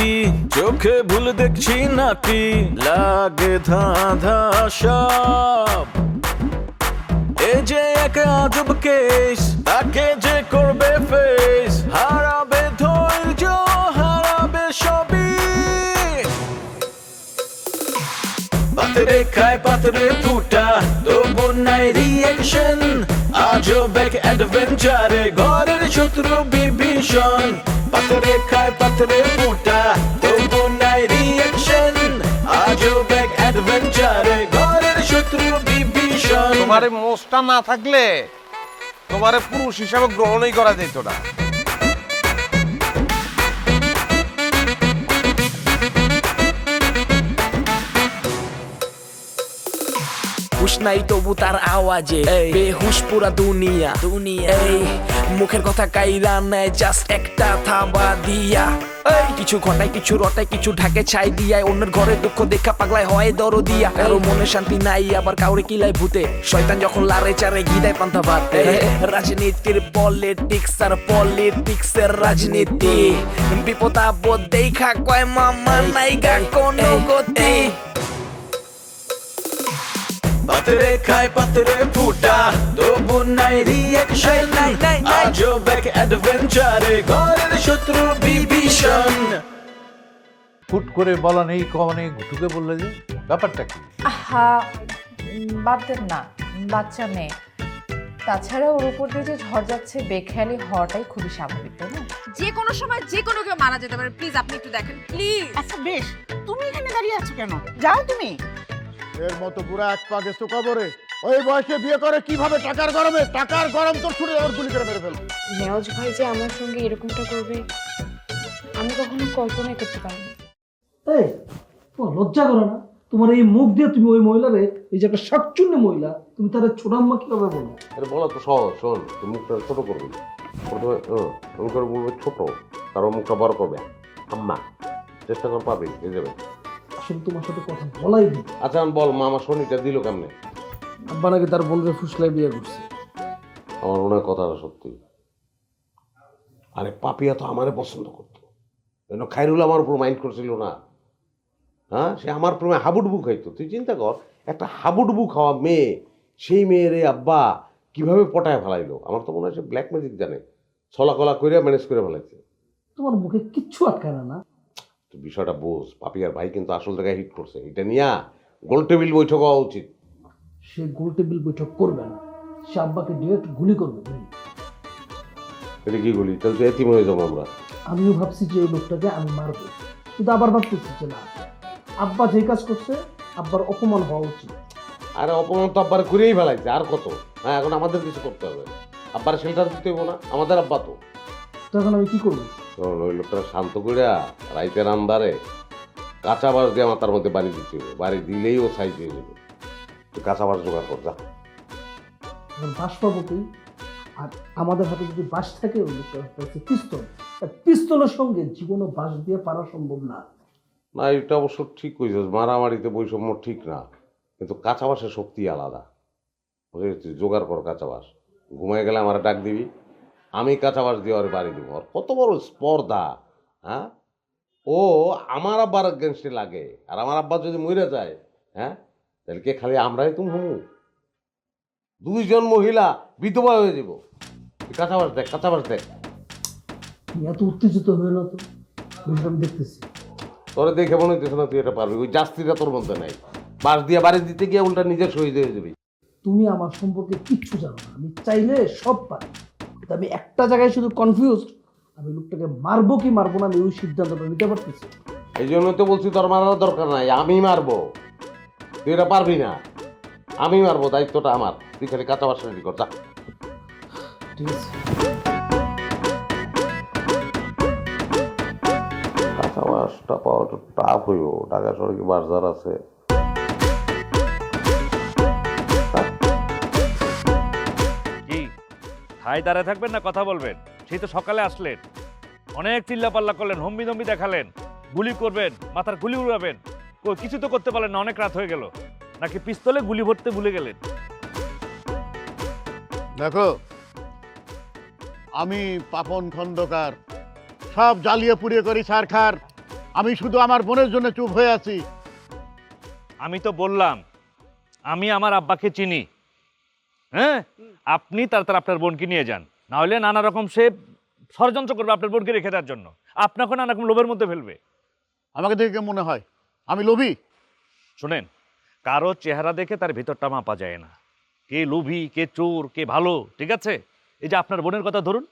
কি চোখে ভুল দেখছি নাকি লাগে ধাঁধা সব এ যে এক আজব কেস তাকে যে করবে ফেস হারাবে ধৈর্য হারাবে সবই পাতরে খায় পাতরে ফুটা তবু নাই রিয়েকশন আজব এক অ্যাডভেঞ্চারে ঘরের শত্রু বিভীষণ পাতরে খায় পাতরে ফুটা তবু নাই রিয়েকশন আজব এক অ্যাডভেঞ্চারে ঘরের শত্রু বিভীষণ তোমার মোষটা না থাকলে তোমার পুরুষ হিসাবে গ্রহণই করা যেত না। হুশ নাই তবু তার আওয়াজে বেহুশ পুরা দুনিয়া এই মুখের কথা কাইরা নেয় জাস্ট একটা থাবা দিয়া এই কিছু ঘটায় কিছু রটায় কিছু ঢাকে ছাই দিয়ায় অন্যের ঘরে দুঃখ দেখা পাগলায় হয় দরদিয়া কারো মনে শান্তি নাই আবার কাউরে কিলাই ভূতে শয়তান যখন লারে চারে গিদায় পান্তা ভাতে রাজনীতির পলিটিক্স আর পলিটিক্সের রাজনীতি বিপদ আপদ দেখা কয় মামা নাইগা কোনো গতি পাতরে খায় পাতরে ফুটা তবু নাই রিয়েকশন আজব এক অ্যাডভেঞ্চারে ঘরের শত্রু বিভীষণ ফুট করে বলা নেই কওয়া নেই ঘুটুকে বললে যে ব্যাপারটা কি? আহা বাদ দেন না, বাচ্চা মেয়ে। তাছাড়া ওর উপর দিয়ে যে ঝড় যাচ্ছে বেখেয়ালি হওয়াটাই খুবই স্বাভাবিক, তাই না? যে কোনো সময় যে কোনো কেউ মারা যেতে পারে, প্লিজ আপনি একটু দেখেন প্লিজ। আচ্ছা বেশ, তুমি এখানে দাঁড়িয়ে আছো কেন? যাও তুমি। এর মতো পুরো এক পা গেছো কবরে। ওই বয়সে বিয়ে করে কিভাবে টাকার গরমে, টাকার গরম তো ছুড়ে ওর গুলি করে মেরে ফেলবো। নেওয়াজ ভাই যে আমার সঙ্গে এরকমটা করবে আমি কখনো কল্পনাই করতে পারিনি। এই তোমার লজ্জা করে না? তোমার এই মুখ দিয়ে তুমি ওই মহিলারে, এই যে একটা শাকচুন্নি মহিলা, তুমি তার ছোটাম্মা কিভাবে বলো? আরে বলা তো সহজ, শোন তুই মুখটা ছোট করবি, প্রথমে আমি করে বলবো ছোট, তারপর মুখটা বড় করবে আম্মা, চেষ্টা কর পাবি হয়ে যাবে। আসলে তোমার সাথে কথা বলাই নেই। আচ্ছা আমি বল মা আমার শনিটা দিল কেমনে? আব্বা নাকি তার বোনের ফুসলাই বিয়ে করছে। আমার মনে হয় কথাটা সত্যি। আরে পাপিয়া তো আমারে পছন্দ করতো, খাইরুল আমার উপর মাইন্ড করছিল না। হ্যাঁ, সে আমার প্রেমে হাবুডুবু খাইতো। তুই চিন্তা কর, একটা হাবুডুবু খাওয়া মেয়ে, সেই মেয়েরে আব্বা কিভাবে পটায় ফেলাইলো। আমার তো মনে হয় সে ব্ল্যাক ম্যাজিক জানে, ছলা কলা করে ম্যানেজ করে ফেলাইছে। তোমার মুখে কিচ্ছু আটকায় না। তুই বিষয়টা বোঝ, পাপিয়ার ভাই কিন্তু আসল জায়গায় হিট করছে। এটা নিয়ে গোল টেবিল বৈঠক হওয়া উচিত। সে গোল টেবিল বৈঠক করবে না, সে আব্বাকে ডিরেক্ট গুলি করবে। এটা কি গুলি? তাহলে তো এতিম হয়ে যাবো আমরা। আমিও ভাবছি যে এই লোকটাকে আমি মারবো, কিন্তু আবার ভাবতেছি যে না, আব্বা যে কাজ করছে আব্বার অপমান হওয়া উচিত। আরে অপমান তো আব্বার করেই ফেলাইছে, আর কত? হ্যাঁ, এখন আমাদের কিছু করতে হবে। আব্বার শেল্টার দিতে হইব না? আমাদের আব্বা তো। তখন আমি কি করবো? ওই লোকটা শান্ত করিয়া রাইতের আন্দারে কাঁচা বাঁশ দিয়ে মাথার মধ্যে বাড়ি দিতে হবে। বাড়ি দিলেই ও সাইজ হয়ে যাবে। তুই কাঁচা বাঁশ জোগাড় কর, যা। বাঁশ পাবো তুই? আর আমাদের হাতে যদি বাঁশ থাকে, ওই লোকটা হচ্ছে পিস্তল। পিস্তলের সঙ্গে জীবনও বাঁশ দিয়ে পারা সম্ভব না। না, এটা অবশ্য ঠিক কইছিস, মারামারিতে বৈষম্য ঠিক না, কিন্তু কাঁচা বাঁশের শক্তি আলাদা। তুই জোগাড় কর কাঁচা বাঁশ। ঘুমায় গেলে আমার ডাক দিবি, আমি কাঁচা বাঁশ দিয়ে ওর বাড়ি দিব। আর কত বড় স্পর্ধা! হ্যাঁ, ও আমার আব্বার এগেনস্টে লাগে, আর আমার আব্বা যদি মরে যায়, হ্যাঁ, তাহলে কে খালি আমরাই তুমি হুমু? দুইজন মহিলা বিধবা হয়ে যাব। কাঁচা বাঁশ দেখ, কাঁচা বাঁশ দেখ। এত উত্তেজিত হয়ে না তো, আমি দেখতেছি। তোরে দেখে মনে হইতেছে না তুই এটা পারবি। ওই জাস্তিটা তোর মধ্যে নাই। বাঁশ দিয়ে বাড়ি দিতে গিয়ে উল্টা নিজের শহীদ হয়ে যাবি। তুমি আমার সম্পর্কে কিচ্ছু জানো না। আমি চাইলে সব পারি, কিন্তু আমি একটা জায়গায় শুধু কনফিউজড, আমি লোকটাকে মারবো কি মারবো না আমি ওই সিদ্ধান্তটা নিতে পারতেছি। এই জন্য তো বলছি তোর মারার দরকার নাই, আমি মারবো। তুই এটা পারবি না, আমি মারবো, দায়িত্বটা আমার। তুই খালি কাঁচা বাঁশ রেডি কর, যা। ঠিক আছে। কাঁচা বাঁশটা পাওয়া একটু টাফ হইব। ঢাকা শহরে কি বাজার আছে? কি ঠাই দাঁড়ায় থাকবেন না কথা বলবেন? সেই তো সকালে আসলেন, অনেক চিল্লাপাল্লা করলেন, হম্বি দম্বি দেখালেন, গুলি করবেন, মাথার গুলি উড়াবেন, কিছু তো করতে পারলেন না। অনেক রাত হয়ে গেল, নাকি পিস্তলে গুলি ভরতে ভুলে গেলেন? দেখো, আমি পাপন খন্দকার, সব জ্বালিয়ে পুড়িয়ে করি ছারখার। আমি শুধু আমার বোনের জন্য চুপ হয়ে আছি। আমি তো বললাম আমি আমার আব্বাকে চিনি। হ্যাঁ, আপনি তাড়াতাড়ি আপনার বোনকে নিয়ে যান, না হলে নানা রকম সে ষড়যন্ত্র করবে আপনার বোনকে রেখে দেওয়ার জন্য, আপনাকে নানা রকম লোভের মধ্যে ফেলবে। আমাকে দেখে মনে হয় আমি লোভী? শোনেন, কারো চেহারা দেখে তার ভিতরটা মাপা যায় না, কে লোভী কে চোর কে ভালো, ঠিক আছে? এই যে আপনার বোনের কথা ধরুন,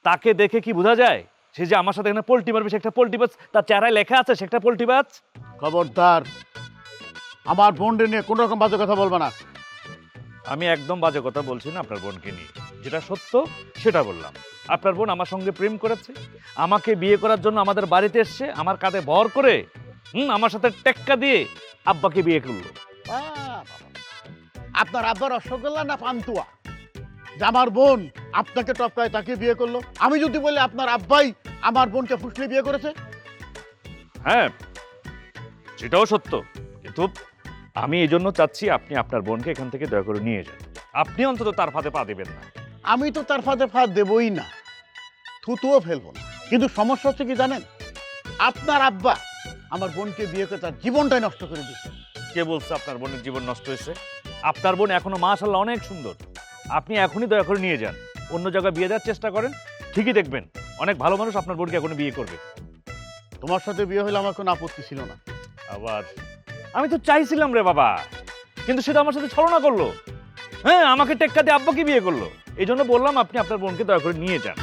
তাকে দেখে কি বোঝা যায় সে যে আমার সাথে এখানে পোল্টি মারবে সে একটা পোল্টিবাজ? তার চেহারায় লেখা আছে সে একটা পোল্টিবাজ। খবরদার, আমার বোনকে নিয়ে কোনো রকম বাজে কথা বলবে না। আমি একদম বাজে কথা বলছি না আপনার বোনকে নিয়ে, যেটা সত্য সেটা বললাম। আপনার বোন আমার সঙ্গে প্রেম করেছে, আমাকে বিয়ে করার জন্য আমাদের বাড়িতে এসছে, আমার কাঁধে ভর করে আমার সাথে টেক্কা দিয়ে আব্বাকে বিয়ে করলো। আপনার আব্বার রসগোল্লা না পান্তুয়া যে আমার বোন আপনাকে টপকায় তাকে বিয়ে করলো? আমি যদি বলি আপনার আব্বাই আমার বোনকে ফুসলে বিয়ে করেছে? হ্যাঁ, সেটাও সত্য, কিন্তু আমি এই জন্য চাচ্ছি আপনি আপনার বোনকে এখান থেকে দয়া করে নিয়ে যান। আপনি অন্তত তার ফাঁদে পা দেবেন না। আমি তো তার ফাঁদে ফাঁদ দেবই না, থুতুও ফেলবো না। কিন্তু সমস্যা হচ্ছে কি জানেন, আপনার আব্বা আমার বোনকে বিয়ে করে তার জীবনটাই নষ্ট করে দিয়েছে। কে বলছে আপনার বোনের জীবন নষ্ট হয়েছে? আপনার বোন এখনো মাশাআল্লাহ অনেক সুন্দর। আপনি এখনই দয়া করে নিয়ে যান, অন্য জায়গায় বিয়ে দেওয়ার চেষ্টা করেন, ঠিকই দেখবেন অনেক ভালো মানুষ আপনার বোনকে এখনই বিয়ে করবে। তোমার সাথে বিয়ে হলে আমার কোনো আপত্তি ছিল না। আবার আমি তো চাইছিলাম রে বাবা, কিন্তু সেটা আমার সাথে ছলনা করলো। হ্যাঁ, আমাকে টেক্কা দিয়ে আব্বাকে বিয়ে করলো। এই জন্য বললাম আপনি আপনার বোনকে দয়া করে নিয়ে যান।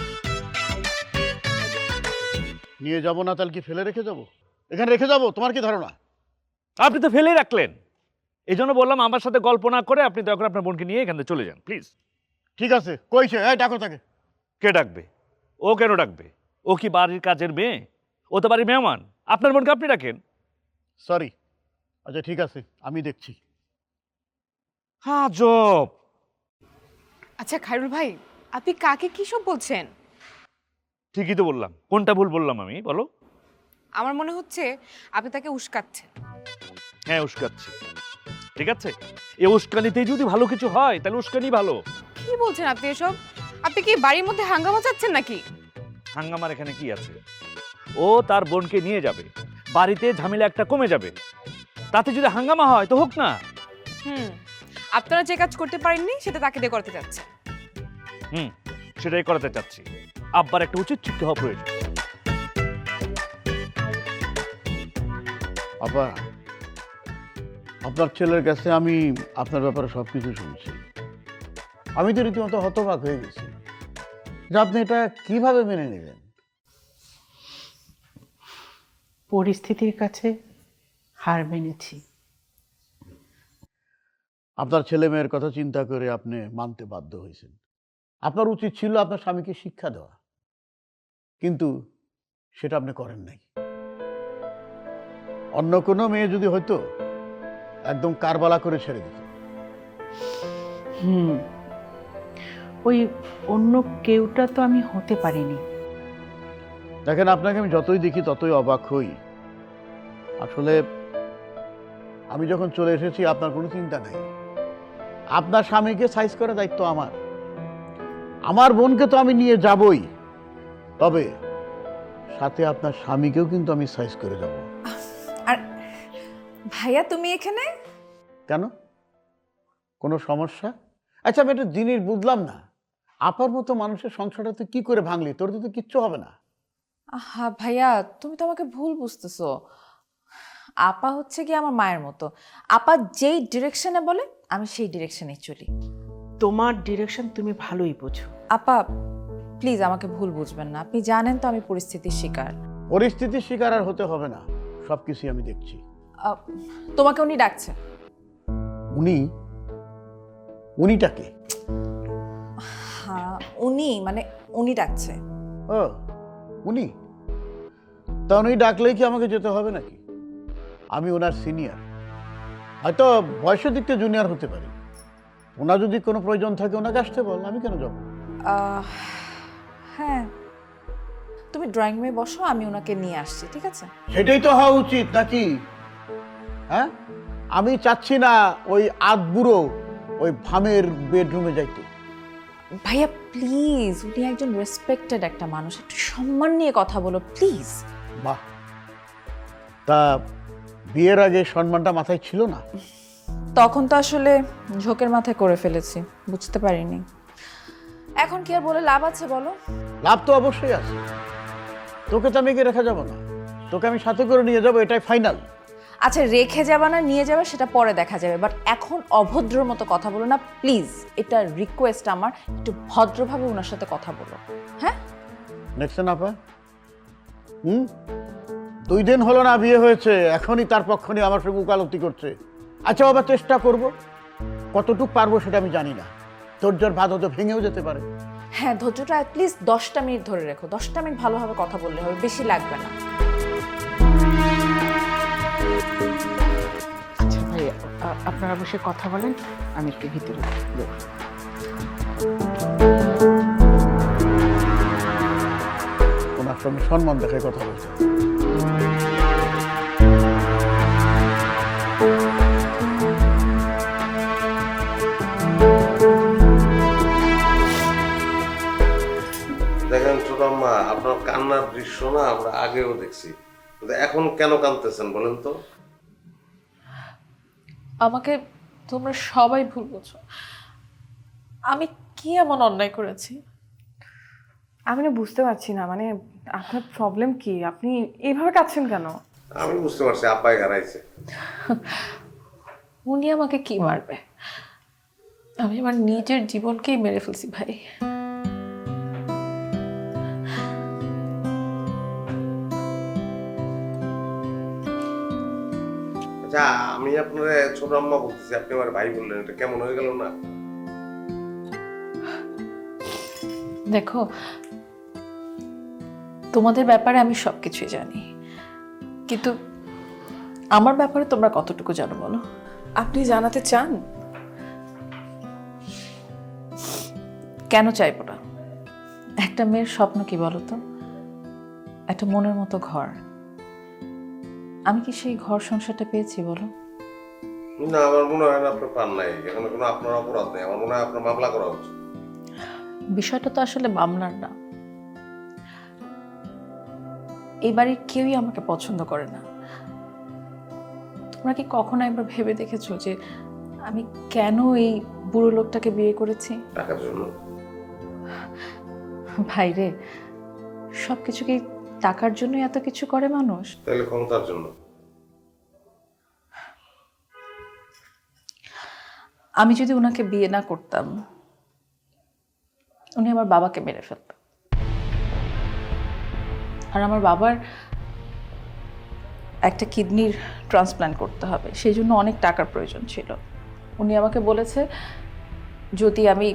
নিয়ে যাব না তাহলে কি ফেলে রেখে যাব? এখানে রেখে যাব? তোমার কি ধারণা? আপনি তো ফেলেই রাখলেন। এই জন্য বললাম আমার সাথে গল্প না করে আপনি দয়া করে আপনার বোনকে নিয়ে এখান থেকে চলে যান প্লিজ। ঠিক আছে, কইছে এই ডাকো তাকে। কে ডাকবে? ও কেন ডাকবে? ও কি বাড়ির কাজের মেয়ে? ও তো বাড়ির মেহমান। আপনার বোনকে আপনি ডাকেন। সরি। আচ্ছা ঠিক আছে, আমি দেখছি। আজব। আচ্ছা খায়রুল ভাই, আপনি কাকে কি সব বলছেন? ঠিকই তো বললাম। কোনটা ভুল বললাম আমি, বলো? আমার মনে হচ্ছে আপনি তাকে উস্কাচ্ছেন। হ্যাঁ, উস্কাচ্ছি। ঠিক আছে, এই উস্কানিতেই যদি ভালো কিছু হয় তাহলে উস্কানি ভালো। কি বলছেন আপনি এসব? আপনি কি বাড়ির মধ্যে হাঙ্গামা চাচ্ছেন নাকি? হাঙ্গামার এখানে কি আছে? ও তার বোনকে নিয়ে যাবে, বাড়িতে ঝামেলা একটা কমে যাবে। তাতে যদি হাঙ্গামা হয় তো হোক না। আপনারা যে কাজ করতে পারেননি সেটা তাকে দিয়ে করতে চাচ্ছেন। সেটাই করাতে চাচ্ছি। আব্বার একটা উচিত শিক্ষা হওয়া প্রয়োজন। আপা, আপনার ছেলের কাছে আমি আপনার ব্যাপারে সব কিছু শুনছি। আমি তো রীতিমতো হতবাক হয়ে গেছি যে আপনি এটা কিভাবে মেনে নিলেন। পরিস্থিতির কাছে হার মেনেছি। আপনার ছেলে মেয়ের কথা চিন্তা করে আপনি মানতে বাধ্য হয়েছেন। আপনার উচিত ছিল আপনার স্বামীকে শিক্ষা দেওয়া, কিন্তু সেটা আপনি করেন নাই। অন্য কোনো মেয়ে যদি হয়তো একদম কারবালা করে ছেড়ে দিত। ওই অন্য কেউটা তো আমি হতে পারিনি। দেখেন, আপনাকে আমি যতই দেখি ততই অবাক হই। আসলে আমি যখন চলে এসেছি আপনার কোনো চিন্তা নাই। আপনার স্বামীকে সাইজ করার দায়িত্ব আমার। আমার বোনকে তো আমি নিয়ে যাবই, তবে সাথে আপনার স্বামীকেও কিন্তু আমি সাইজ করে যাব। আর ভাইয়া তুমি এখানে কেন? কোনো সমস্যা? আচ্ছা, আমি একটা জিনিস বুঝলাম না, আপার মতো মানুষের সংসারটা তুই কি করে ভাঙলি? তোর তো কিচ্ছু হবে না। আহা ভাইয়া, তুমি তো আমাকে ভুল বুঝতেছো। আপা হচ্ছে কি আমার মায়ের মতো। আপা যেই ডিরেকশনে বলে আমি সেই ডিরেকশনে চলি। তোমার ডিরেকশন তুমি ভালোই বোঝো। আপা প্লিজ আমাকে ভুল বুঝবেন না, আপনি জানেন তো আমি পরিস্থিতির শিকার। পরিস্থিতির শিকার আর হতে হবে না, সব কিছুই আমি দেখছি। তোমাকে উনি ডাকছে। উনিটাকে? হ্যাঁ উনি ডাকছে। ও উনি? তা উনি ডাকলেই কি আমাকে যেতে হবে নাকি? আমি ওনার সিনিয়র, হয়তো বয়সের দিক থেকে জুনিয়র হতে পারি। ওনার যদি কোনো প্রয়োজন থাকে ওনাকে আসতে বল, আমি কেন যাব? হ্যাঁ, তুমি ড্রয়িং রুমে বসো, আমি ওনাকে নিয়ে আসছি, ঠিক আছে? সেটাই তো হওয়া উচিত নাকি? হ্যাঁ, আমি চাচ্ছি না ওই আধবুড়ো ওই ভামের বেডরুমে যাইতে। ভাইয়া প্লিজ, উনি একজন রেসপেক্টেড একটা মানুষ, একটু সম্মান নিয়ে কথা বলো প্লিজ। বাহ, তা বিয়ের আগে সম্মানটা মাথায় ছিল না? তখন তো আসলে ঝোঁকের মাথায় করে ফেলেছি, বুঝতে পারিনি। এখন কি আর বলে লাভ আছে বলো? লাভ তো অবশ্যই আছে। তোকে তো আমি এগিয়ে রেখে যাবো না, তোকে আমি সাথে করে নিয়ে যাবো, এটাই ফাইনাল। আচ্ছা, রেখে যাবা না নিয়ে যাবে সেটা পরে দেখা যাবে, বাট এখন অভদ্রর মতো কথা বলো না প্লিজ। এটা রিকোয়েস্ট আমার, একটু ভদ্রভাবে ওনার সাথে কথা বলো। হ্যাঁ, দেখছেন আপা, 2 দিন হলো না বিয়ে হয়েছে, এখনই তার পক্ষ নিয়ে আমার সঙ্গে উকালতি করছে। আচ্ছা বাবা, চেষ্টা করব, কতটুকু পারবো সেটা আমি জানি না। ধৈর্যের বাঁধ হতে ভেঙেও যেতে পারে। হ্যাঁ, ধৈর্যটা অ্যাটলিস্ট 10টা মিনিট ধরে রেখো। 10টা মিনিট ভালোভাবে কথা বললে হবে, বেশি লাগবে না। আচ্ছা ভাই, আপনারা বসে কথা বলেন, আমি একটু ভিতরে যাই। ওনার সঙ্গে সম্মান দেখে কথা বলছে। দেখেন ছোট আম্মা, আপনার কান্নার দৃশ্য না আমরা আগেও দেখছি, কিন্তু এখন কেন কাঁদতেছেন বলেন তো? আমাকে তোমরা সবাই ভুল বুঝো। আমি কি এমন অন্যায় করেছি? আমি না বুঝতে পারছি না, মানে আপনার প্রবলেম কি? আপনি এইভাবে কাঁদছেন কেন? আমি বুঝতে পারছি, আপায় হারাইছে। উনি আমাকে কি মারবে? আমি আমার নিজের জীবনকেই মেরে ফেলছি ভাই। আচ্ছা, আমি আপনার ছোট আম্মা বলতেছি, আপনি আমার ভাই বললেন, এটা কেমন হয়ে গেল না? দেখো, তোমাদের ব্যাপারে আমি সবকিছুই জানি, কিন্তু আমার ব্যাপারে তোমরা কতটুকু জানো বলো? আপনি জানাতে চান? কেন চাইবো না? একটা মেয়ের স্বপ্ন কি বলো তো? একটা মনের মতো ঘর। আমি কি সেই ঘর সংসারটা পেয়েছি বলো? না, আমার মনে হয় না আপনি পান নাই। এখানে কোনো আপনার অপরাধ নেই, আমার মনে হয় আপনার মামলা করা উচিত। বিষয়টা তো আসলে মামলার না। এই বাড়ির কেউই আমাকে পছন্দ করে না। তোমরা কি কখনো একবার ভেবে দেখেছো যে আমি কেন এই বুড়ো লোকটাকে বিয়ে করেছি? টাকার জন্য? ভাইরে, সবকিছু কি টাকার জন্য এত কিছু করে মানুষ? তাহলে ক্ষমতার জন্য? আমি যদি ওনাকে বিয়ে না করতাম, উনি আমার বাবাকে মেরে ফেলতেন। আর আমার বাবার একটা কিডনির ট্রান্সপ্ল্যান্ট করতে হবে, সেই জন্য অনেক টাকার প্রয়োজন ছিল। উনি আমাকে বলেছে যদি আমি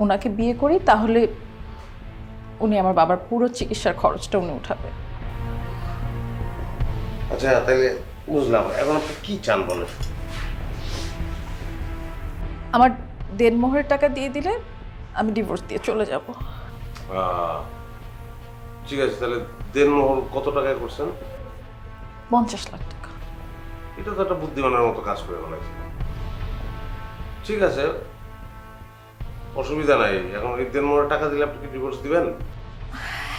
ওনাকে বিয়ে করি তাহলে উনি আমার বাবার পুরো চিকিৎসার খরচটা উনি উঠাবে। আচ্ছা, তাহলে বুঝলাম। এখন আপনি কি চান বলেন? আমার দেনমোহরের টাকা দিয়ে দিলে আমি ডিভোর্স দিয়ে চলে যাব। ঠিক আছে, তাহলে দেনমোহর কত টাকায় করছেন? 50 লাখ টাকা। এটা তো একটা বুদ্ধিমানের মতো কাজ করে ফেলাইছে। ঠিক আছে, অসুবিধা নাই। এখন এই দেনমোহরের টাকা দিলে আপনি কি ডিভোর্স দিবেন?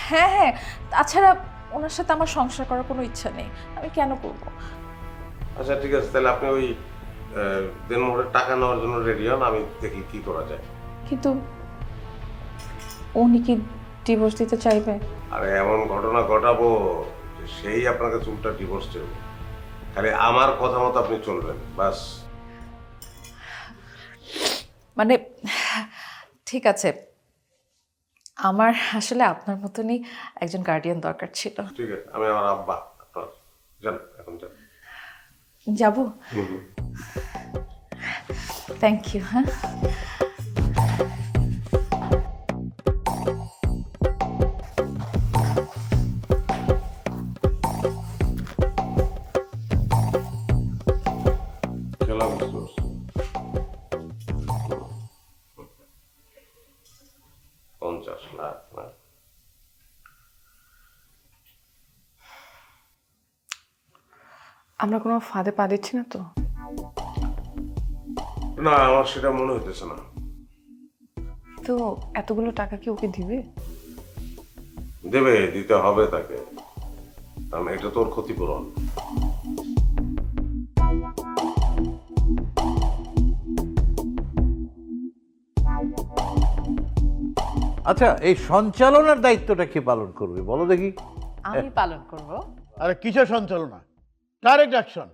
হ্যাঁ হ্যাঁ, তাছাড়া ওনার সাথে আমার সংসার করার কোনো ইচ্ছা নেই, আমি কেন করব? আচ্ছা ঠিক আছে, তাহলে আপনি ওই দেনমোহরের টাকা নেওয়ার জন্য রেডি হন, আমি দেখি কি করা যায়। কিন্তু উনি কি ডিভোর্স দিতে চাইবে? আরে এমন ঘটনা ঘটাবো যে সেই আপনাকে চুলটা ডিভোর্স দেবে। খালি আমার কথা মতো আপনি চলবেন, বাস। মানে ঠিক আছে, আমার আসলে আপনার মতনই একজন গার্ডিয়ান দরকার ছিল। ঠিক আছে, আমি আমার আব্বা আপনার। যান এখন, যান। যাব? Thank you. হ্যাঁ, খেলা বুঝতে পারছি। 50 লাখ না? আমরা কোনো ফাঁদে পা দিচ্ছি না তো? না, আমার সেটা মনে হইতেছে না। তো এতগুলো টাকা কি ওকে দিবে? দেবে, দিতে হবে তাকে, কারণ এটা তোর ক্ষতিপূরণ। আচ্ছা, এই সঞ্চালনার দায়িত্বটা কে পালন করবে বলো দেখি? আমি পালন করব। আরে কিসের সঞ্চালনা? Direct action.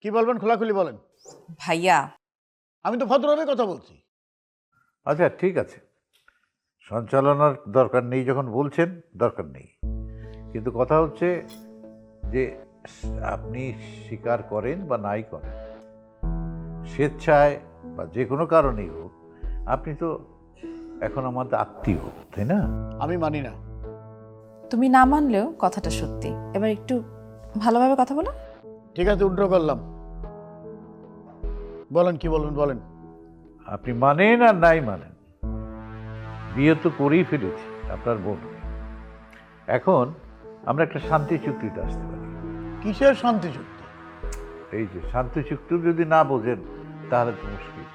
কি বলবেন খোলাখুলি বলেন। ভাইয়া আমি তো ভদ্রভাবে কথা বলছি। আচ্ছা ঠিক আছে, সঞ্চালনার দরকার নেই যখন বলছেন, দরকার নেই। কিন্তু কথা হচ্ছে যে আপনি স্বীকার করেন বা নাই করেন, স্বেচ্ছায় বা যে কোনো কারণেই হোক, আপনি তো এখন আমাদের আত্মীয়, তাই না? আমি মানি না। তুমি না মানলেও কথাটা সত্যি। এবার একটু ভালোভাবে কথা বলো। ঠিক আছে, উল্টো করলাম। বলেন কি বলবেন বলেন। আপনি মানেন আর নাই মানেন, বিয়ে তো করেই ফেলেছি আপনার বোনকে। এখন আমরা একটা শান্তি চুক্তিতে আসতে পারি। কিসের শান্তি চুক্তি? এই যে শান্তি চুক্তি যদি না বোঝেন তাহলে তো মুশকিল।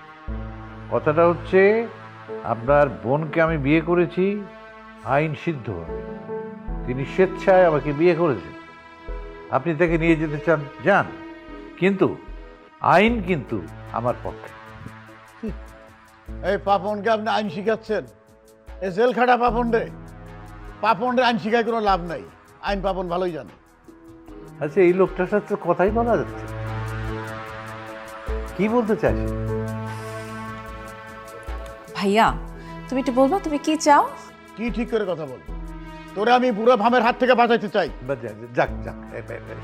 কথাটা হচ্ছে, আপনার বোনকে আমি বিয়ে করেছি আইন সিদ্ধভাবে, তিনি স্বেচ্ছায় আমাকে বিয়ে করেছেন। আপনি তাকে নিয়ে যেতে চান যান, কিন্তু আইন কিন্তু আমার পক্ষে। এই পাপনকে আপনি আইন শিখাচ্ছেন? এ জেল খাটা পাপন রে। পাপনরে আইন শিখায় কোনো লাভ নাই। আইন পাপন ভালোই জানে। আচ্ছা, এই লোকটার সাথে তো কথাই বলা যাচ্ছে, কি বলতে চাইছে? ভাইয়া তুমি একটু বলবা তুমি কি চাও? কি ঠিক করে কথা বল। তোরে আমি বুড়ো ভামের হাত থেকে বাঁচাইতে চাই। যাক যাক,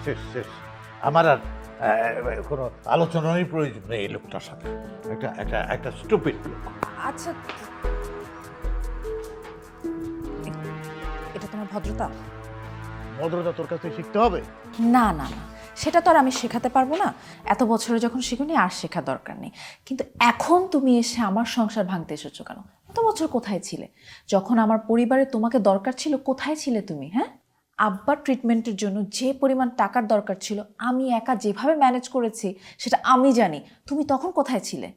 শেষ শেষ। আমার আর কোনো আলোচনারই প্রয়োজন নেই এই লোকটার সাথে। একটা স্টুপিড লোক। আচ্ছা, এটা তোমার ভদ্রতা? ভদ্রতা তোর কাছে শিখতে হবে? না না না, সেটা তো আর আমি শেখাতে পারবো না। এত বছরে যখন শিখুনি আর শেখার দরকার নেই। কিন্তু এখন তুমি এসে আমার সংসার ভাঙতে এসেছো কেন? এত বছর কোথায় ছিলে? যখন আমার পরিবারে তোমাকে দরকার ছিল কোথায় ছিলে তুমি? হ্যাঁ, আব্বার ট্রিটমেন্টের জন্য যে পরিমাণ টাকার দরকার ছিল আমি একা যেভাবে ম্যানেজ করেছি সেটা আমি জানি। তুমি তখন কোথায় ছিলে?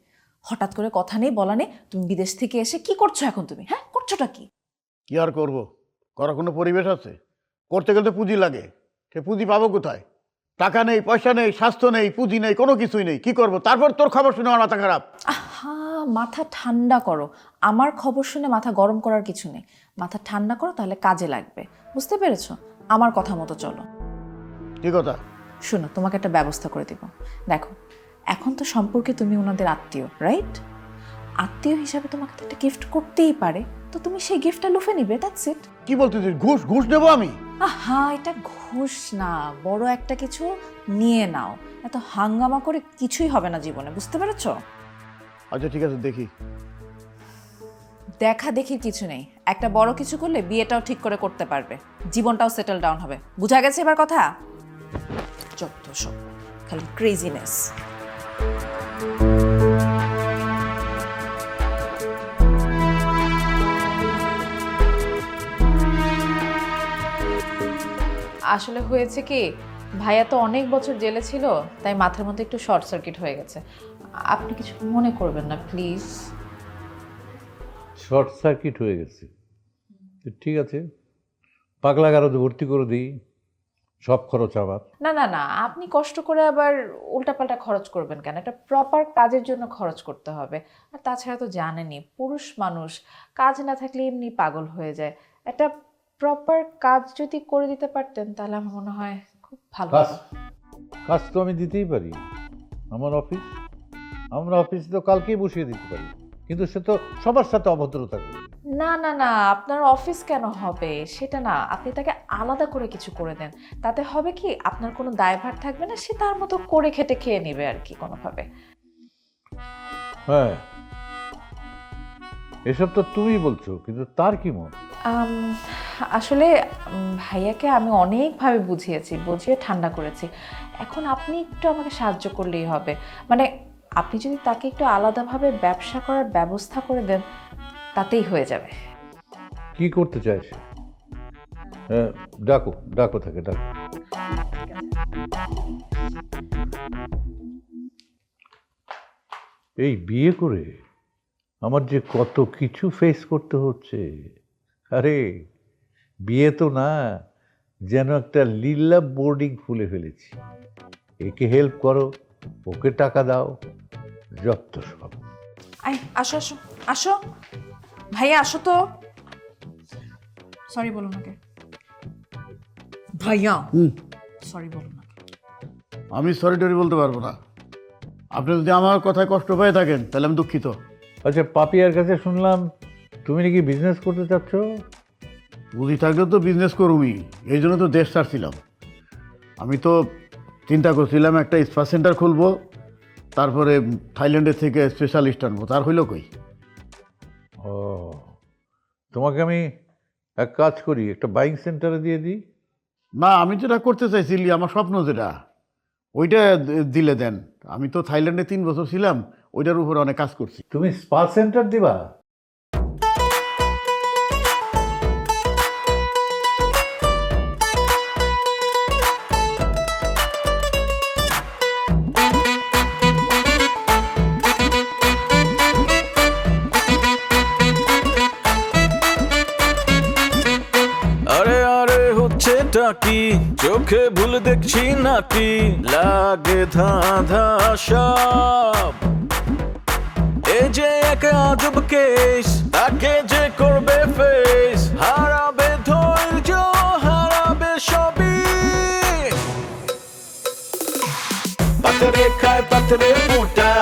হঠাৎ করে কথা নেই বলা নেই, তুমি বিদেশ থেকে এসে কি করছো এখন তুমি? হ্যাঁ, করছোটা কি? কি আর করবো? করার কোনো পরিবেশ আছে? করতে গেলে তো পুঁজি লাগে। সে পুঁজি পাবো কোথায়? টাকা নেই, পয়সা নেই, স্বাস্থ্য নেই, পুঁজি নেই, কোনো কিছুই নেই। কি করবো? তারপর তোর খবর শুনে আমার মাথা খারাপ। আহা, মাথা ঠান্ডা করো। আমার খবর শুনে মাথা গরম করার কিছু নেই। মাথা ঠান্ডা করো, তাহলে কাজে লাগবে। বুঝতে পেরেছো? আমার কথা মতো চলো। কি কথা? শোনো, তোমাকে একটা ব্যবস্থা করে দিব। দেখো, এখন তো সম্পর্কে তুমি ওনাদের আত্মীয়, রাইট? আত্মীয় হিসাবে তোমাকে তো একটা গিফট করতেই পারে, তো তুমি সেই গিফটটা লুফে নিবে। That's it. কি বলতেছিস? ঘুষ? ঘুষ দেবো আমি? আহা, এটা ঘুষ না, বড় একটা কিছু নিয়ে নাও। এত হাঙ্গামা করে কিছুই হবে না জীবনে, বুঝতে পেরেছো? আচ্ছা ঠিক আছে, দেখি। দেখা দেখির কিছু নেই। একটা বড় কিছু করলে বিয়েটাও ঠিক করে করতে পারবে, জীবনটাও সেটেল ডাউন হবে। বুঝা গেছে এবার কথা? যত সব খালি ক্রেজিনেস। আসলে হয়েছে কি, ভাইয়া তো অনেক বছর জেলে ছিল, তাই মাথার মধ্যে একটু শর্ট সার্কিট হয়ে গেছে। আপনি কিছু মনে করবেন না প্লিজ। শর্ট সার্কিট হয়ে গেছে, তো ঠিক আছে, পাগলা গারদে ভর্তি করে দিই, সব খরচ আবার। না না না, আপনি কষ্ট করে আবার উল্টাপাল্টা খরচ করবেন কেন? একটা প্রপার কাজের জন্য খরচ করতে হবে। আর তাছাড়া তো জানেনই, পুরুষ মানুষ কাজ না থাকলে এমনি পাগল হয়ে যায়। একটা প্রপার কাজ যদি করে দিতে পারতেন তাহলে আমার মনে হয় খুব ভালো কাজ হতো। কাজ তো আমি দিতেই পারি। আমার অফিস তো কালকেই বসিয়ে দিতে পারি, কিন্তু সে তো সবার সাথে অভদ্রতা করে। না না না, আপনার অফিস কেন হবে সেটা না, আপনি তাকে আলাদা করে কিছু করে দেন। তাতে হবে কি, আপনার কোনো দায়ভার থাকবে না, সে তার মতো করে খেটে খেয়ে নেবে আর কি কোনোভাবে। হ্যাঁ, এসব তো তুমি বলছো, কিন্তু তার কি মন? আসলে ভাইয়াকে আমি অনেকভাবে বুঝিয়েছি, বুঝিয়ে ঠান্ডা করেছি। এখন আপনি একটু আমাকে সাহায্য করলেই হবে। মানে আপনি যদি তাকে একটু আলাদাভাবে ব্যবসা করার ব্যবস্থা করে দেন তাতেই হয়ে যাবে। কি করতে চাইছে? ডাকো ডাকো তাকে, ডাকো। এই বিয়ে করে আমার যে কত কিছু ফেস করতে হচ্ছে। আরে বিয়ে তো না, যেন একটা লীলা বোর্ডিং খুলে ফেলেছি। একে হেল্প করো, ওকে টাকা দাও, যত সব। আয় আসো আসো আসো, ভাইয়া আসো তো। সরি বলো না কে ভাইয়া, হুম সরি বলো না। আমি সরি টরি বলতে পারবো না। আপনি যদি আমার কথায় কষ্ট পেয়ে থাকেন তাহলে আমি দুঃখিত। আচ্ছা, পাপিয়ার কাছে শুনলাম তুমি নাকি বিজনেস করতে চাচ্ছ? বুঝি থাকলে তো বিজনেস করবই, এই জন্য তো দেশ ছাড়ছিলাম। আমি তো চিন্তা করছিলাম একটা স্পা সেন্টার খুলবো, তারপরে থাইল্যান্ডের থেকে স্পেশালিস্ট আনবো, তার হইল কই। ও, তোমাকে আমি এক কাজ করি, একটা বাইং সেন্টারে দিয়ে দিই। না, আমি যেটা করতে চাইছিলি, আমার স্বপ্ন যেটা, ওইটা দিলে দেন। আমি তো থাইল্যান্ডে 3 বছর ছিলাম, ওইটার উপরে অনেক কাজ করছি। তুমি স্পা সেন্টার দিবা? আরে আরে হচ্ছেটা কি, চোখে ভুল দেখছি নাকি, লাগে ধাঁধা সব। এ যে এক আজব কেস, তাকে যে করবে ফেস, হারাবে ধৈর্য, হারাবে সবই। পাতরে খায় পাতরে মোটা,